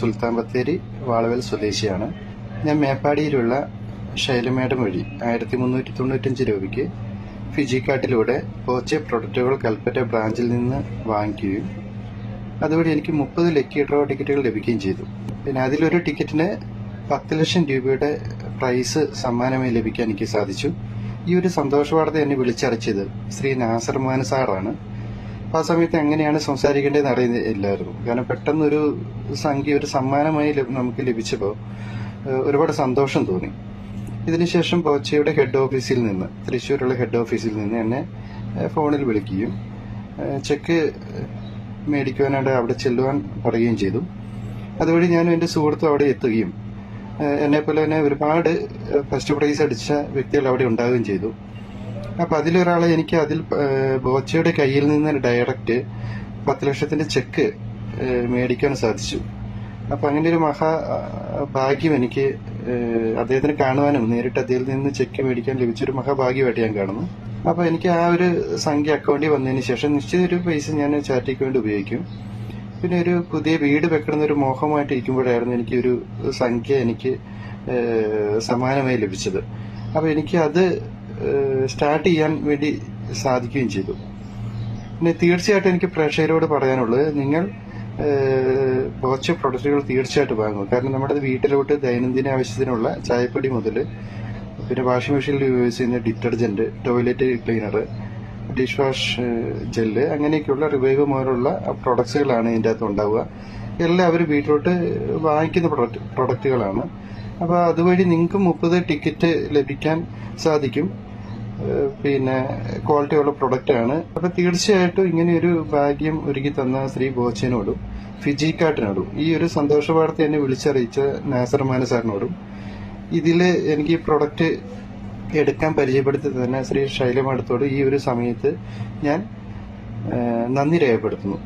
സുൽത്താൻ ബത്തേരി വാളവൽ സ്വദേശിയാണ്. ഞാൻ മേപ്പാടിയിലുള്ള ശൈലമേടം വഴി 1395 രൂപയ്ക്ക് ഫിജിക്കാർട്ടിലൂടെ ബോച്ചെ പ്രൊഡക്റ്റുകൾ കൽപ്പറ്റ ബ്രാഞ്ചിൽ നിന്ന് വാങ്ങിക്കുകയും അതുവഴി എനിക്ക് 30 ലക്കി ഡ്രോ ടിക്കറ്റുകൾ ലഭിക്കുകയും ചെയ്തു. പിന്നെ അതിലൊരു ടിക്കറ്റിന് 10 ലക്ഷം രൂപയുടെ പ്രൈസ് സമ്മാനമായി ലഭിക്കാൻ എനിക്ക് സാധിച്ചു. ഈ ഒരു സന്തോഷ വാർത്ത എന്നെ വിളിച്ചറിയിച്ചത് ശ്രീ നാസർ മാൻ സാറാണ്. അപ്പോൾ ആ സമയത്ത് എങ്ങനെയാണ് സംസാരിക്കേണ്ടതെന്ന് അറിയില്ലായിരുന്നു. കാരണം പെട്ടെന്നൊരു സംഖ്യ ഒരു സമ്മാനമായി നമുക്ക് ലഭിച്ചപ്പോൾ ഒരുപാട് സന്തോഷം തോന്നി. ഇതിനുശേഷം ബോച്ചയുടെ ഹെഡ് ഓഫീസിൽ നിന്ന്, തൃശ്ശൂരുള്ള ഹെഡ് ഓഫീസിൽ നിന്ന് എന്നെ ഫോണിൽ വിളിക്കുകയും ചെക്ക് മേടിക്കുവാനായിട്ട് അവിടെ ചെല്ലുവാൻ പറയുകയും ചെയ്തു. അതുവഴി ഞാനും എൻ്റെ സുഹൃത്തും അവിടെ എത്തുകയും എന്നെപ്പോലെ തന്നെ ഒരുപാട് ഫസ്റ്റ് പ്രൈസ് അടിച്ച വ്യക്തികൾ അവിടെ ഉണ്ടാവുകയും ചെയ്തു. അപ്പം അതിലൊരാളെ എനിക്ക് ബോച്ചയുടെ കയ്യിൽ നിന്ന് ഡയറക്റ്റ് 10 ലക്ഷത്തിന്റെ ചെക്ക് മേടിക്കാൻ സാധിച്ചു. അപ്പം അങ്ങനെ ഒരു മഹാഭാഗ്യം എനിക്ക് അദ്ദേഹത്തിന് കാണുവാനും നേരിട്ട് അദ്ദേഹത്തിൽ നിന്ന് ചെക്ക് മേടിക്കാൻ ലഭിച്ചൊരു മഹാഭാഗ്യമായിട്ട് ഞാൻ കാണുന്നു. അപ്പം എനിക്ക് ആ ഒരു സംഖ്യ അക്കൗണ്ടിൽ വന്നതിന് ശേഷം നിശ്ചിത ഒരു പൈസ ഞാൻ ചാരിറ്റിക്ക് വേണ്ടി ഉപയോഗിക്കും. പിന്നെ ഒരു പുതിയ വീട് വെക്കണമെന്ന ഒരു മോഹമായിട്ട് ഇരിക്കുമ്പോഴായിരുന്നു എനിക്ക് ഒരു സംഖ്യ എനിക്ക് സമ്മാനമായി ലഭിച്ചത്. അപ്പം എനിക്ക് അത് സ്റ്റാർട്ട് ചെയ്യാൻ വേണ്ടി സാധിക്കുകയും ചെയ്തു. പിന്നെ തീർച്ചയായിട്ടും എനിക്ക് പ്രേക്ഷകരോട് പറയാനുള്ളത്, നിങ്ങൾ ബോച്ച പ്രൊഡക്റ്റുകൾ തീർച്ചയായിട്ടും വാങ്ങും. കാരണം നമ്മുടെ വീട്ടിലോട്ട് ദൈനംദിന ആവശ്യത്തിനുള്ള ചായപ്പൊടി മുതൽ പിന്നെ വാഷിംഗ് മെഷീനിൽ യൂസ് ചെയ്യുന്ന detergent, toilet cleaner, dish wash gel, അങ്ങനെയൊക്കെയുള്ള റിവൈവ് പോലുള്ള പ്രൊഡക്ട്സുകളാണ് ഇതിൻ്റെ അകത്ത് ഉണ്ടാവുക. എല്ലാവരും വീട്ടിലോട്ട് വാങ്ങിക്കുന്ന പ്രൊഡക്റ്റുകളാണ്. അപ്പോൾ അതുവഴി നിങ്ങൾക്ക് 30 ടിക്കറ്റ് ലഭിക്കാൻ സാധിക്കും. പിന്നെ ക്വാളിറ്റി ഉള്ള പ്രൊഡക്റ്റാണ്. അപ്പോൾ തീർച്ചയായിട്ടും ഇങ്ങനെയൊരു ഭാഗ്യം ഒരുക്കി തന്ന ശ്രീ ബോച്ചനോടും ഫിജിക്കാർട്ടിനോടും ഈ ഒരു സന്തോഷ വാർത്ത എന്നെ വിളിച്ചറിയിച്ച നാസർ മാൻ സാറിനോടും ഇതിൽ എനിക്ക് പ്രൊഡക്റ്റ് എടുക്കാൻ പരിചയപ്പെടുത്തി തന്നെ ശ്രീ ശൈലമാടത്തോട് ഈ ഒരു സമയത്ത് ഞാൻ നന്ദി രേഖപ്പെടുത്തുന്നു.